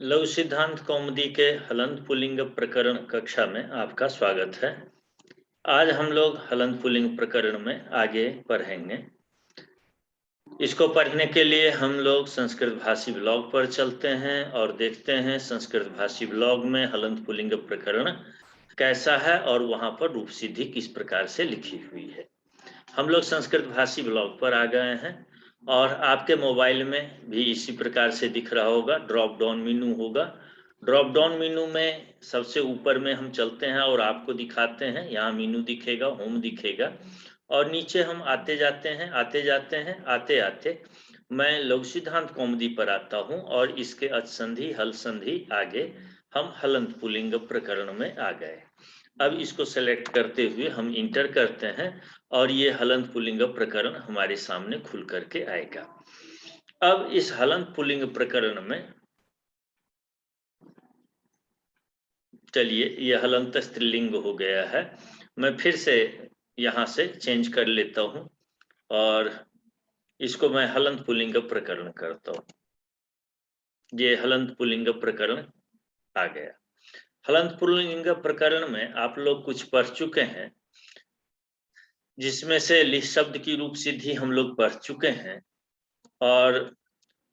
लघु सिद्धांत कौमुदी के हलंत पुल्लिंग प्रकरण कक्षा में आपका स्वागत है। आज हम लोग हलंत पुल्लिंग प्रकरण में आगे पढ़ेंगे। इसको पढ़ने के लिए हम लोग संस्कृत भाषी ब्लॉग पर चलते हैं और देखते हैं संस्कृत भाषी ब्लॉग में हलंत पुल्लिंग प्रकरण कैसा है और वहाँ पर रूप सिद्धि किस प्रकार से लिखी हुई है। हम लोग संस्कृत भाषी ब्लॉग पर आ गए हैं और आपके मोबाइल में भी इसी प्रकार से दिख रहा होगा, ड्रॉप डाउन मेनू होगा। ड्रॉप डाउन मेनू में सबसे ऊपर में हम चलते हैं और आपको दिखाते हैं, यहाँ मेनू दिखेगा, होम दिखेगा और नीचे हम आते जाते हैं आते आते मैं लघु सिद्धांत कौमुदी पर आता हूँ और इसके अच संधि हल संधि आगे हम हलंत पुल्लिंग प्रकरण में आ गए। अब इसको सेलेक्ट करते हुए हम इंटर करते हैं और ये हलंत पुल्लिंग प्रकरण हमारे सामने खुल करके आएगा। अब इस हलंत पुल्लिंग प्रकरण में चलिए, ये हलंत स्त्रीलिंग हो गया है। मैं फिर से यहाँ से चेंज कर लेता हूँ और इसको मैं हलंत पुल्लिंग प्रकरण करता हूँ। ये हलंत पुल्लिंग प्रकरण आ गया। हलंत पुल्लिंग प्रकरण में आप लोग कुछ पढ़ चुके हैं, जिसमें से लिह शब्द की रूप सिद्धि हम लोग पढ़ चुके हैं और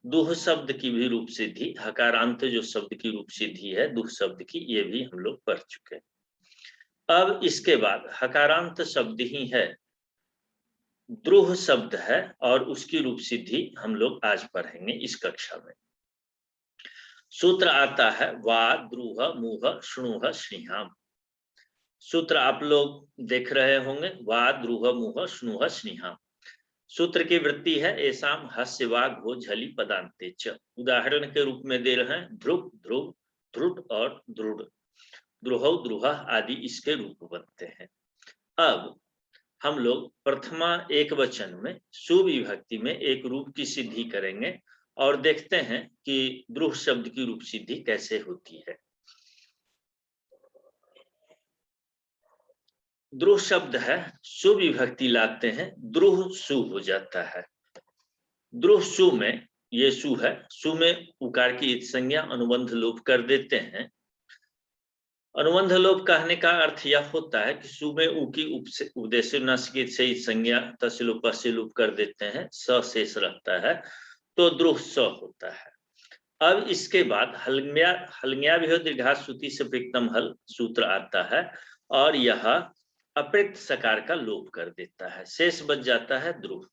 दुह शब्द की भी रूप सिद्धि, हकारांत जो शब्द की रूप सिद्धि है दुह शब्द की, ये भी हम लोग पढ़ चुके हैं। अब इसके बाद हकारांत शब्द ही है, द्रुह शब्द है और उसकी रूप सिद्धि हम लोग आज पढ़ेंगे इस कक्षा में। सूत्र आता है वा द्रुह मुह श्नुह स्निहाम। सूत्र आप लोग देख रहे होंगे, वा द्रुह मुह श्नुह स्निहाम। सूत्र की वृत्ति है एसाम हस्य वा घो झली पदांते च। उदाहरण के रूप में दे रहे हैं ध्रुव ध्रुव ध्रुट और द्रुड, द्रुह द्रुह आदि इसके रूप बनते हैं। अब हम लोग प्रथमा एक वचन में सुविभक्ति में एक रूप की सिद्धि करेंगे और देखते हैं कि द्रुह शब्द की रूप सिद्धि कैसे होती है। द्रुह शब्द है, सुविभक्ति लाते हैं, द्रुह सु हो जाता है। द्रुह सु में, ये सु है, सु में उकार की इत संज्ञा अनुबंध लोप कर देते हैं। अनुबंध लोप कहने का अर्थ यह होता है कि सु में उ की उपदेश नस्कित से इत संज्ञा तसिलोप लोप कर देते हैं, स शेष रहता है तो द्रुह स होता है। अब इसके बाद हलंग्या भी हो दीर्घा श्रुति से प्रिक्तम हल सूत्र आता है और यह अप्रयुक्त सकार का लोप कर देता है, शेष बच जाता है द्रुह।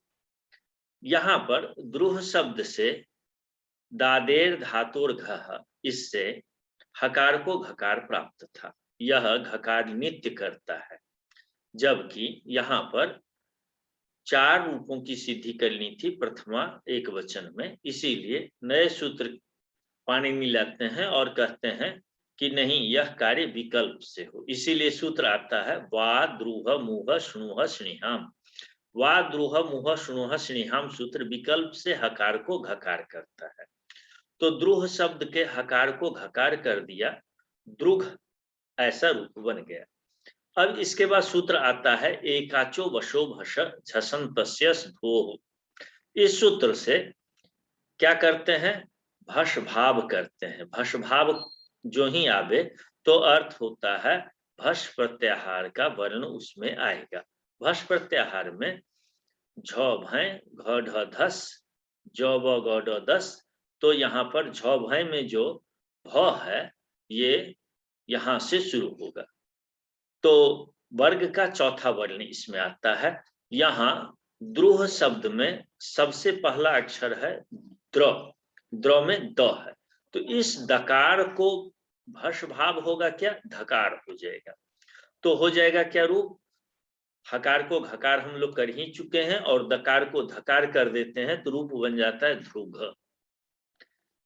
यहाँ पर द्रुह शब्द से दादेर धातुर घ, इससे हकार को घकार प्राप्त था, यह घकार नित्य करता है, जबकि यहाँ पर चार रूपों की सिद्धि करनी थी प्रथमा एक वचन में, इसीलिए नए सूत्र पाणिनि लाते हैं और कहते हैं कि नहीं, यह कार्य विकल्प से हो, इसीलिए सूत्र आता है वा द्रुह मुह श्नुह स्निहाम। वा द्रुह मुह श्नुह स्निहाम सूत्र विकल्प से हकार को घकार करता है, तो द्रुह शब्द के हकार को घकार कर दिया, द्रुघ ऐसा रूप बन गया। अब इसके बाद सूत्र आता है एकाचो वशो भष झसन तस्यस धोह। इस सूत्र से क्या करते हैं, भष भाव करते हैं। भष भाव जो ही आवे तो अर्थ होता है भष प्रत्याहार का वर्ण उसमें आएगा। भष प्रत्याहार में झ भय घ ढ धस ज ब ग ड दस, तो यहाँ पर झ भय में जो भ है ये यहाँ से शुरू होगा, तो वर्ग का चौथा वर्ण इसमें आता है। यहाँ द्रुह शब्द में सबसे पहला अक्षर है द्र, द्र में द है, तो इस दकार को भष भाव होगा क्या, धकार हो जाएगा, तो हो जाएगा क्या रूप, हकार को घकार हम लोग कर ही चुके हैं और दकार को धकार कर देते हैं तो रूप बन जाता है ध्रुघ।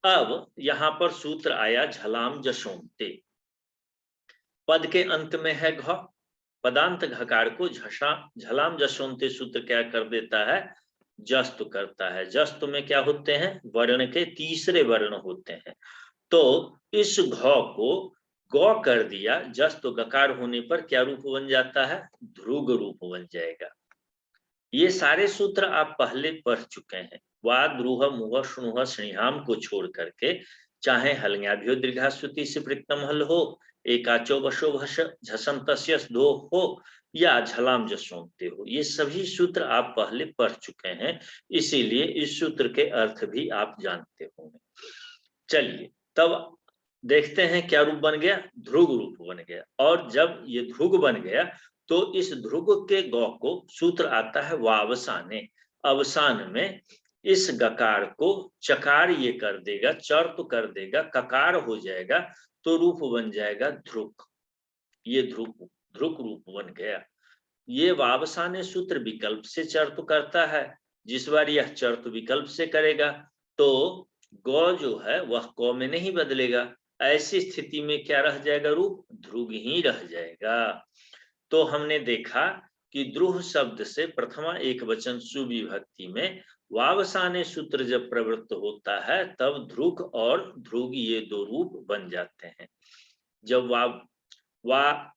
अब यहाँ पर सूत्र आया झलाम जशोमते, पद के अंत में है घ, पदांत घकार को झलाम जशोमते सूत्र क्या कर देता है, जस्तु करता है। जस्तु में क्या होते हैं, वर्ण के तीसरे वर्ण होते हैं, तो इस घ को गौ कर दिया, जस्तु गकार होने पर क्या रूप बन जाता है, ध्रुग रूप बन जाएगा। ये सारे सूत्र आप पहले पढ़ चुके हैं। वा द्रुह मुह श्नुह स्निहाम को छोड़ करके चाहे हलङ्याभ्यो दीर्घाश्रुति से प्रत्यम हल हो, एकाचो वशो भष झसम तस्यस धो हो, या झलाम जसोंते हो। ये सभी सूत्र आप पहले पढ़ चुके हैं, इसीलिए इस सूत्र के अर्थ भी आप जानते होंगे। चलिए तब देखते हैं क्या रूप बन गया, ध्रुग रूप बन गया। और जब ये ध्रुग बन गया तो इस ध्रुग के गौ को सूत्र आता है वावसाने, अवसान में इस गकार को चकार ये कर देगा, चर्त कर देगा, ककार हो जाएगा, तो रूप बन जाएगा ध्रुक। ये ध्रुक रूप बन गया। ये वावसाने सूत्र विकल्प से चर्त करता है, जिस बार यह चर्त विकल्प से करेगा तो गौ जो है वह कौ में नहीं बदलेगा। ऐसी स्थिति में क्या रह जाएगा, रूप ध्रुग ही रह जाएगा। तो हमने देखा कि द्रुह शब्द से प्रथमा एक वचन सुविभक्ति में वावसाने सूत्र जब प्रवृत्त होता है तब ध्रुक और ध्रुग ये दो रूप बन जाते हैं। जब वा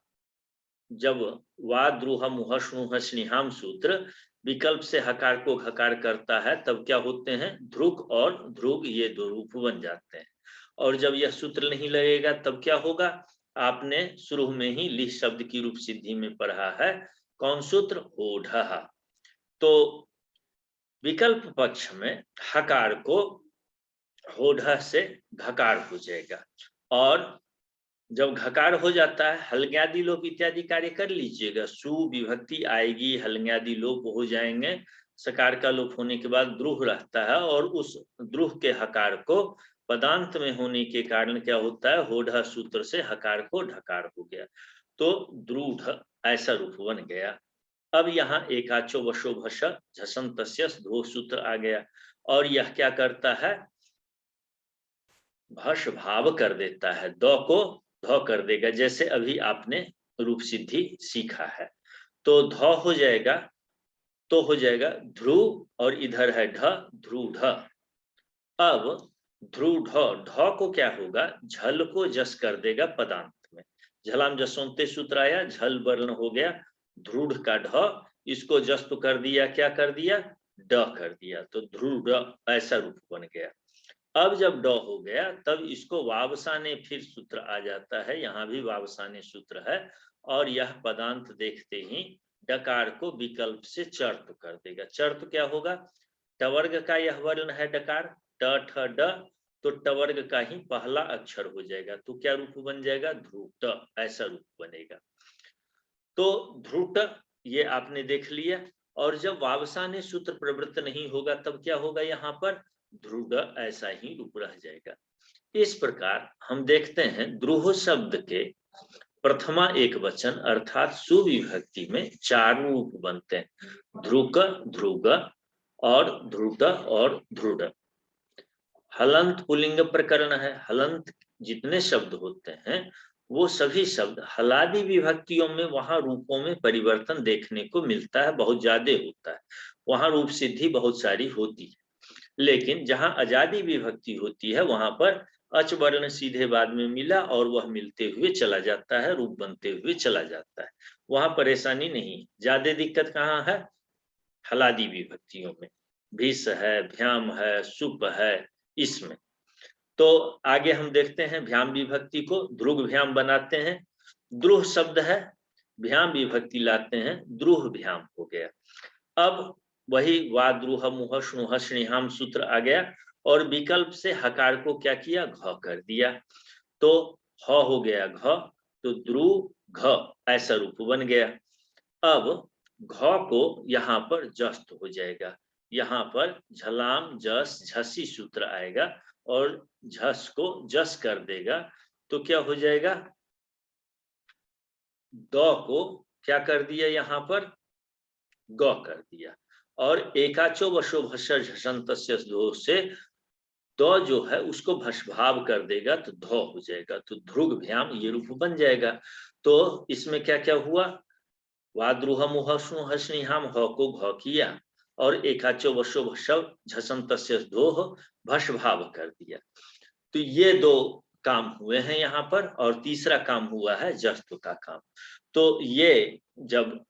द्रुह मुह श्नुह स्निहाम सूत्र विकल्प से हकार को घकार करता है तब क्या होते हैं, ध्रुक और ध्रुग ये दो रूप बन जाते हैं। और जब यह सूत्र नहीं लगेगा तब क्या होगा, आपने शुरू में ही लिह शब्द की रूप सिद्धि में पढ़ा है, कौन सूत्र, होढ़ा। तो विकल्प पक्ष में हकार को होढ़ा से घकार हो जाएगा, और जब घकार हो जाता है हलङ्यादि लोप इत्यादि कार्य कर लीजिएगा, सु विभक्ति आएगी, हलङ्यादि लोप हो जाएंगे, सकार का लोप होने के बाद द्रुह रहता है, और उस द्रुह के हकार को पदांत में होने के कारण क्या होता है, होढ़ा सूत्र से हकार को ढकार हो गया, तो द्रूढ़ ऐसा रूप बन गया। अब यहाँ एकाचो वशो भष झसम तस्यस धो सूत्र आ गया, और यह क्या करता है, भष भाव कर देता है, दो को ध कर देगा, जैसे अभी आपने रूप सिद्धि सीखा है। तो ध हो जाएगा, तो हो जाएगा ध्रुव, और इधर है ढ, ध्रुढ। अब ध्रुढ ढ को क्या होगा, झल को जस कर देगा पदांत में, झलाम जसोंते सूत्र आया, झल वर्ण हो गया, ध्रुढ का ढ, इसको जस तो कर दिया, क्या कर दिया, ड कर दिया, तो ध्रुढ ऐसा रूप बन गया। अब जब ड हो गया तब इसको वावसाने फिर सूत्र आ जाता है, यहाँ भी वावसाने सूत्र है, और यह पदांत देखते ही डकार को विकल्प से चर्त कर देगा। चर्त क्या होगा, टवर्ग का यह वर्ण है डकार, ट ठ ड, तो टवर्ग का ही पहला अक्षर हो जाएगा, तो क्या रूप बन जाएगा, ध्रुट, ऐसा रूप बनेगा। तो ध्रुट ये आपने देख लिया। और जब वावसाने सूत्र प्रवृत्त नहीं होगा तब क्या होगा, यहाँ पर ध्रुड ऐसा ही रूप रह जाएगा। इस प्रकार हम देखते हैं द्रुह शब्द के प्रथमा एक वचन अर्थात सुविभक्ति में चार रूप बनते हैं, ध्रुक, ध्रुग और ध्रुट और ध्रुड। हलंत पुल्लिंग प्रकरण है, हलंत जितने शब्द होते हैं वो सभी शब्द हलादि विभक्तियों में वहां रूपों में परिवर्तन देखने को मिलता है, बहुत ज्यादा होता है, वहां रूप सिद्धि बहुत सारी होती है। लेकिन जहां अजादि विभक्ति होती है वहां पर अच वर्ण सीधे बाद में मिला और वह मिलते हुए चला जाता है, रूप बनते हुए चला जाता है, वहां परेशानी नहीं। ज्यादा दिक्कत कहाँ है, हलादि विभक्तियों में, भीष है, भ्याम है, सुप है, इसमें। तो आगे हम देखते हैं भ्याम विभक्ति को ध्रुग भ्याम बनाते हैं, द्रुह शब्द है, भ्याम विभक्ति लाते हैं, द्रुह भ्याम हो गया। अब वही वा द्रुह मुह श्नुह स्निहाम सूत्र आ गया, और विकल्प से हकार को क्या किया, घ कर दिया, तो ह हो गया घ, तो द्रु घ ऐसा रूप बन गया। अब घ को यहाँ पर जस्त हो जाएगा, यहाँ पर झलाम जस झसी सूत्र आएगा, और झस को जस कर देगा, तो क्या हो जाएगा, द को क्या कर दिया, यहाँ पर ग कर दिया, और एकाचो वशो भष झसंत से द जो है उसको भस्भाव कर देगा, तो ध हो जाएगा, तो ध्रुग भ्याम ये रूप बन जाएगा। तो इसमें क्या क्या हुआ, वाद्रुह मुह स्नुह स्निहाम ह को घ किया, और एकाचो वशो भष झसंत दोह भस्भाव कर दिया। तो ये दो काम हुए हैं यहाँ पर, और तीसरा काम हुआ है जस्तु का काम। तो ये जब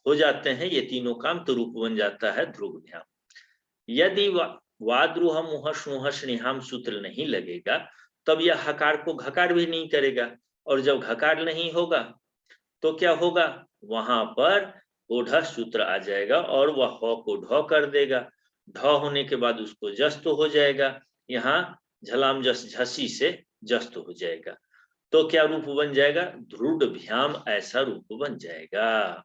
हो जाते हैं ये तीनों काम, तो रूप बन जाता है ध्रुग भ्याम। यदि वाद्रुह मुह स्नुह स्निहाम सूत्र नहीं लगेगा तब यह हकार को घकार भी नहीं करेगा, और जब घकार नहीं होगा तो क्या होगा, वहां पर ओढ़ सूत्र आ जाएगा और वह ह को ढ कर देगा। ढ होने के बाद उसको जस्त हो जाएगा, यहाँ झलाम जस झसी से जस्त हो जाएगा। तो क्या रूप बन जाएगा, ध्रुड भ्याम ऐसा रूप बन जाएगा।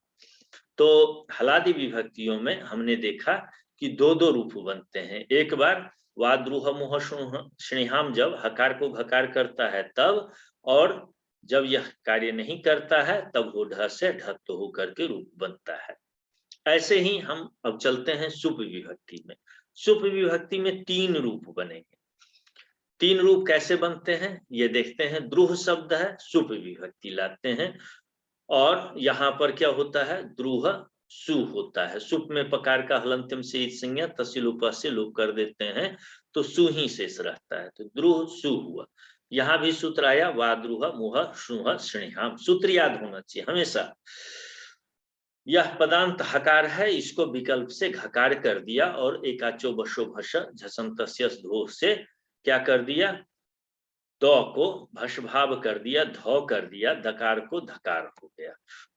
तो हलादि विभक्तियों में हमने देखा कि दो दो रूप बनते हैं। एक बार वाद्रुह मुह श्निहाम जब हकार को घकार करता है तब, और जब यह कार्य नहीं करता है तब वो ढ से ढत्त होकर के रूप बनता है। ऐसे ही हम अब चलते हैं सुप विभक्ति में। सुप विभक्ति में तीन रूप बनेंगे। तीन रूप कैसे बनते हैं ये देखते हैं। द्रुह शब्द है, सुप विभक्ति लाते हैं, और यहाँ पर क्या होता है, द्रुह सु होता है। सुप में पकार का हलंत्यम से इत संज्ञा तसिल उप से लोप कर देते हैं तो सु ही शेष रहता है, तो द्रुह सु हुआ। यहाँ भी सूत्र आया वाद्रुह मुह शुह श्निहाम, सूत्र याद होना चाहिए हमेशा। यह पदांत हकार है, इसको विकल्प से घकार कर दिया और एकाचो बशो भष झसंतस्यस धो से क्या कर दिया, द को भषभाव कर दिया, ध कर दिया, दकार को धकार हो गया।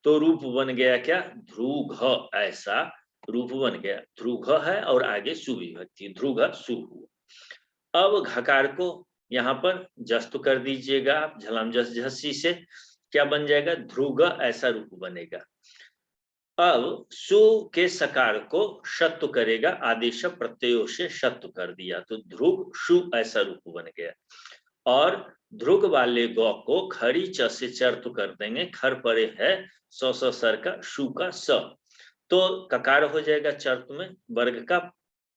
तो रूप बन गया क्या, ध्रुघ ऐसा रूप बन गया। ध्रुघ है और आगे सुविभक्ति ध्रुघ सु हुआ। अब घकार को यहाँ पर जस्त कर दीजिएगा आप झलाम जस झसी से, क्या बन जाएगा, ध्रुघ ऐसा रूप बनेगा। अब सु के सकार को शत्व करेगा, आदेश प्रत्ययों से शत्व कर दिया तो ध्रुव सु ऐसा रूप बन गया। और ध्रुग वाले गौ को खड़ी च से चर्त कर देंगे, खर परे है सौ सर का शु का स, तो ककार हो जाएगा चर्त में वर्ग का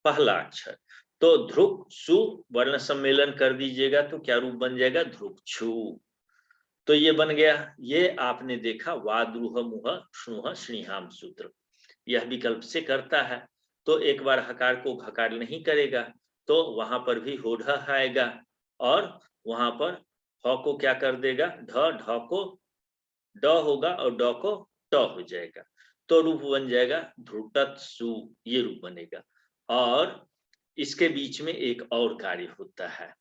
पहला अक्षर। तो ध्रुव सु वर्ण सम्मेलन कर दीजिएगा तो क्या रूप बन जाएगा, ध्रुव छु। तो ये बन गया। ये आपने देखा वाद्रुह मुह श्नुह श्निहाम सूत्र, यह विकल्प से करता है। तो एक बार हकार को घकार नहीं करेगा तो वहां पर भी होढ़ आएगा, और वहां पर ह को क्या कर देगा, ढ को ड होगा और ड को ट हो जाएगा। तो रूप बन जाएगा ध्रुटत सु, ये रूप बनेगा। और इसके बीच में एक और कार्य होता है,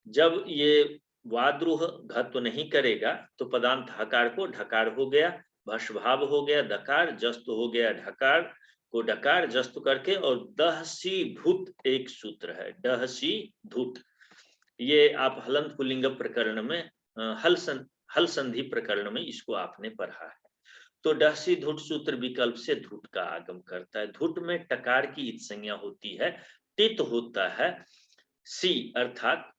जब ये वाद्रुह घत्व नहीं करेगा तो पदांत हकार को ढकार हो गया, भषभाव हो गया दकार, जस्त हो गया ढकार को डकार जस्त करके, और दहसी धुत एक सूत्र है, दहसी धुत। ये आप हलंत पुल्लिंग प्रकरण में हल संधि प्रकरण में इसको आपने पढ़ा है। तो डहसी धुट सूत्र विकल्प से धुट का आगम करता है। धुट में टकार की इत संज्ञा होती है, टित होता है सी अर्थात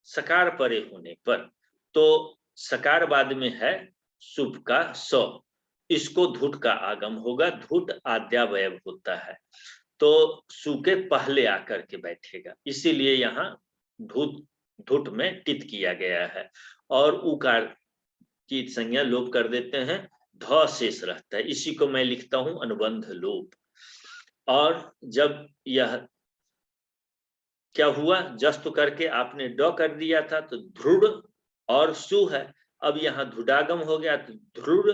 सकार परे होने पर, तो सकार बाद में है शुभ का स, इसको धुट का आगम होगा। धुट आद्यावयव होता है तो सु के पहले आकर के बैठेगा, इसीलिए यहाँ धुट धुट में टित किया गया है। और उकार की संज्ञा लोप कर देते हैं, ध शेष रहता है, इसी को मैं लिखता हूं अनुबंध लोप। और जब यह क्या हुआ, जस्तु करके आपने ड कर दिया था तो ध्रुड और सु है, अब यहाँ धुडागम हो गया तो ध्रुड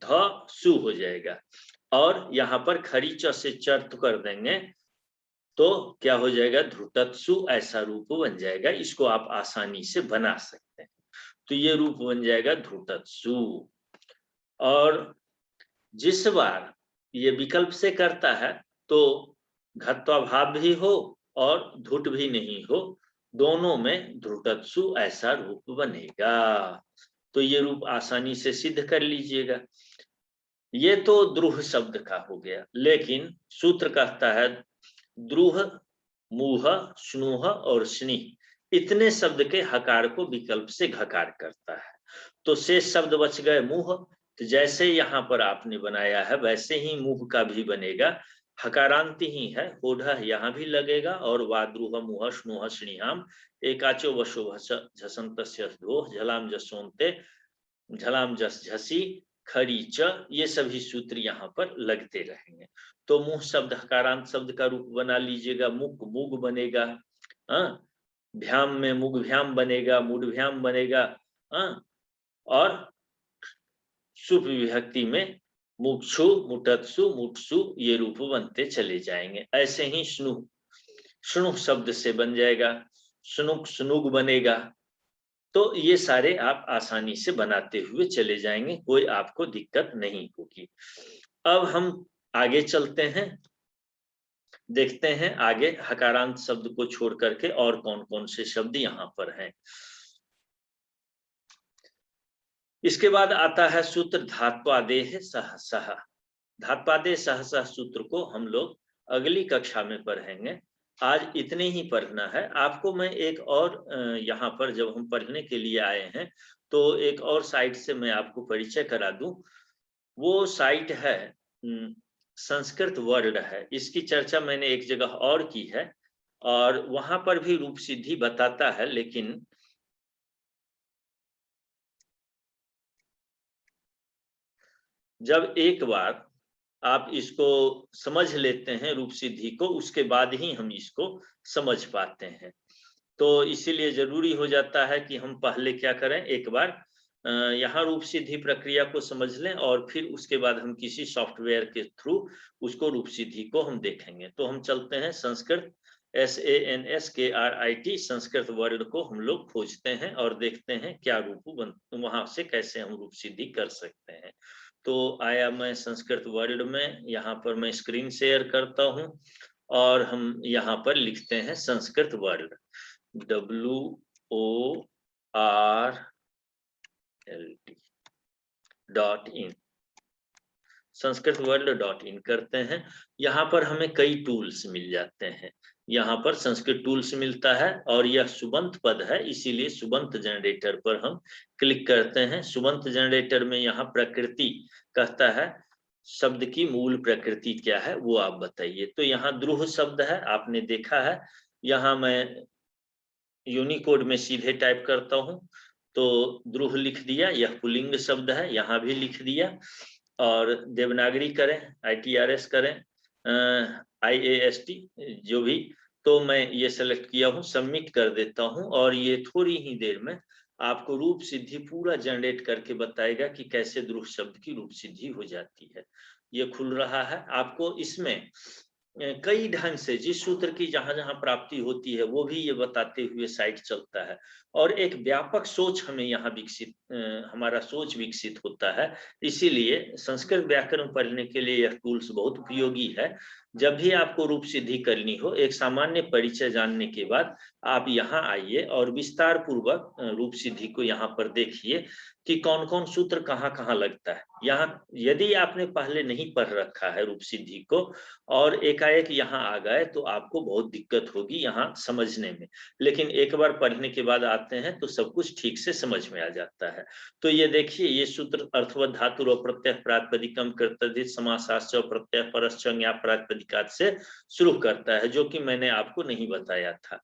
ध सु हो जाएगा। और यहाँ पर खड़ी च से चर्त कर देंगे तो क्या हो जाएगा, ध्रुतत्सु ऐसा रूप बन जाएगा। इसको आप आसानी से बना सकते हैं, तो ये रूप बन जाएगा ध्रुतत्सु। और जिस बार ये विकल्प से करता है तो घत्वाभाव भी हो और धुट भी नहीं हो, दोनों में ध्रुतत्सु ऐसा रूप बनेगा। तो ये रूप आसानी से सिद्ध कर लीजिएगा। ये तो द्रुह शब्द का हो गया, लेकिन सूत्र कहता है द्रुह मुह स्नुह और स्नि, इतने शब्द के हकार को विकल्प से घकार करता है। तो शेष शब्द बच गए मुह, तो जैसे यहाँ पर आपने बनाया है वैसे ही मुह का भी बनेगा, हकारांति ही है, होढ़ यहाँ भी लगेगा। और वाद्रुह मुह स्नुह स्निहाम एकाचो वशो झसंतस्य धो झलाम जसोन्ते झलाम जस झसी खरी च, ये सभी सूत्र यहाँ पर लगते रहेंगे। तो मुह शब्द हकारांत शब्द का रूप बना लीजिएगा, मुक मुग बनेगा, भ्याम में मुग भ्याम बनेगा, मुड भ्याम बनेगा, और सुप विभक्ति में मुक्षु मुटत्सु मुटसु ये रूप बनते चले जाएंगे। ऐसे ही स्नु शुनुक शब्द से बन जाएगा, शुनुक शुनुग बनेगा। तो ये सारे आप आसानी से बनाते हुए चले जाएंगे, कोई आपको दिक्कत नहीं होगी। अब हम आगे चलते हैं, देखते हैं आगे हकारांत शब्द को छोड़ करके और कौन कौन से शब्द यहाँ पर हैं। इसके बाद आता है सूत्र धात्वादेह सहसः। धात्वादेह सहसः सूत्र को हम लोग अगली कक्षा में पढ़ेंगे, आज इतने ही पढ़ना है आपको। मैं एक और यहाँ पर जब हम पढ़ने के लिए आए हैं तो एक और साइट से मैं आपको परिचय करा दूं। वो साइट है संस्कृत वर्ल्ड है, इसकी चर्चा मैंने एक जगह और की है और वहां पर भी रूप सिद्धि बताता है, लेकिन जब एक बार आप इसको समझ लेते हैं रूप सिद्धि को, उसके बाद ही हम इसको समझ पाते हैं। तो इसीलिए जरूरी हो जाता है कि हम पहले क्या करें, एक बार यहाँ रूप सिद्धि प्रक्रिया को समझ लें और फिर उसके बाद हम किसी सॉफ्टवेयर के थ्रू उसको रूप सिद्धि को हम देखेंगे। तो हम चलते हैं संस्कृत SANSKRIT संस्कृत वर्ड को हम लोग खोजते हैं और देखते हैं क्या रूप वहां से कैसे हम रूप सिद्धि कर सकते हैं। तो आया मैं संस्कृत वर्ल्ड में, यहाँ पर मैं स्क्रीन शेयर करता हूँ और हम यहाँ पर लिखते हैं संस्कृत वर्ल्ड WORLD.in, संस्कृत वर्ल्ड.in करते हैं। यहाँ पर हमें कई टूल्स मिल जाते हैं। यहाँ पर संस्कृत टूल्स मिलता है और यह सुबंत पद है, इसीलिए सुबंत जनरेटर पर हम क्लिक करते हैं। सुबंत जनरेटर में यहाँ प्रकृति कहता है, शब्द की मूल प्रकृति क्या है वो आप बताइए। तो यहाँ द्रुह शब्द है, आपने देखा है। यहाँ मैं यूनिकोड में सीधे टाइप करता हूँ तो द्रुह लिख दिया, यह पुल्लिंग शब्द है, यहाँ भी लिख दिया। और देवनागरी करें, ITRS करें, IAST जो भी, तो मैं ये सेलेक्ट किया हूँ, सबमिट कर देता हूँ और ये थोड़ी ही देर में आपको रूप सिद्धि पूरा जनरेट करके बताएगा कि कैसे द्रुह शब्द की रूप सिद्धि हो जाती है। ये खुल रहा है। आपको इसमें कई ढंग से जिस सूत्र की जहां जहां प्राप्ति होती है वो भी ये बताते हुए साइट चलता है और एक व्यापक सोच हमें यहाँ विकसित, हमारा सोच विकसित होता है। इसीलिए संस्कृत व्याकरण पढ़ने के लिए यह टूल्स बहुत उपयोगी है। जब भी आपको रूप सिद्धि करनी हो, एक सामान्य परिचय जानने के बाद आप यहाँ आइए और विस्तार पूर्वक रूप सिद्धि को यहाँ पर देखिए कि कौन कौन सूत्र कहाँ कहाँ लगता है। यहाँ यदि आपने पहले नहीं पढ़ रखा है रूप सिद्धि को और एकाएक यहाँ आ गए तो आपको बहुत दिक्कत होगी यहाँ समझने में, लेकिन एक बार पढ़ने के बाद आते हैं तो सब कुछ ठीक से समझ में आ जाता है। तो ये देखिए, ये सूत्र अर्थवत धातु और प्रत्यय प्रातिपदिकम कर्तृ समासाश्च प्रत्यय परश्च ज्ञा प्रातिपदिकात से शुरू करता है, जो कि मैंने आपको नहीं बताया था।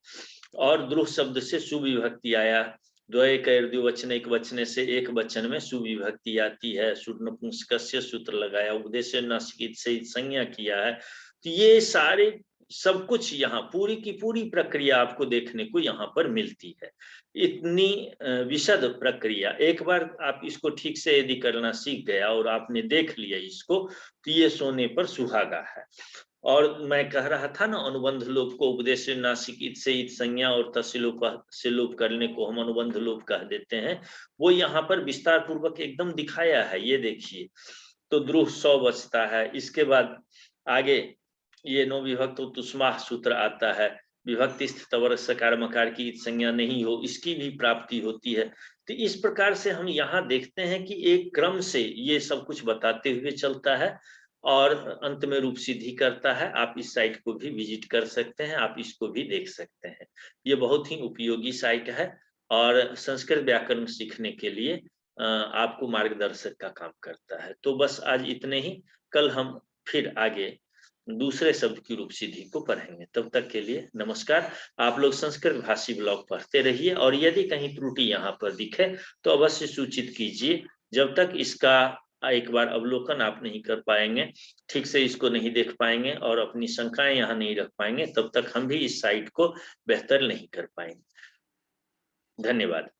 और द्रुह शब्द से सुविभक्ति आया, द्वय कैर द्विवचन एक वचने से एक वचन में सुविभक्ति आती है। नपुंसकस्य सूत्र लगाया, उपदेश नासिकित से संज्ञा किया है। तो ये सारे सब कुछ यहाँ पूरी की पूरी प्रक्रिया आपको देखने को यहाँ पर मिलती है। इतनी विशद प्रक्रिया, एक बार आप इसको ठीक से यदि करना सीख गया और आपने देख लिया इसको, तो ये सोने पर सुहागा है। और मैं कह रहा था ना, अनुबंध लोप को उपदेश नासिक से इत संज्ञा और तस्लोप से लोप करने को हम अनुबंध लोप कह देते हैं, वो यहाँ पर विस्तार पूर्वक एकदम दिखाया है। ये देखिए, तो द्रुह 100 बचता है। इसके बाद आगे ये नो विभक्त तुष्माह सूत्र आता है, विभक्ति स्थित सकार मकार की संज्ञा नहीं हो, इसकी भी प्राप्ति होती है। तो इस प्रकार से हम यहाँ देखते हैं कि एक क्रम से ये सब कुछ बताते हुए चलता है और अंत में रूप सिद्धि करता है। आप इस साइट को भी विजिट कर सकते हैं, आप इसको भी देख सकते हैं। ये बहुत ही उपयोगी साइट है और संस्कृत व्याकरण सीखने के लिए आपको मार्गदर्शक का काम करता है। तो बस आज इतने ही, कल हम फिर आगे दूसरे शब्द की रूप सिद्धि को पढ़ेंगे। तब तक के लिए नमस्कार। आप लोग संस्कृत भाषी ब्लॉग पढ़ते रहिए और यदि कहीं त्रुटि यहाँ पर दिखे तो अवश्य सूचित कीजिए। जब तक इसका एक बार अवलोकन आप नहीं कर पाएंगे, ठीक से इसको नहीं देख पाएंगे और अपनी शंकाएं यहाँ नहीं रख पाएंगे, तब तक हम भी इस साइट को बेहतर नहीं कर पाएंगे। धन्यवाद।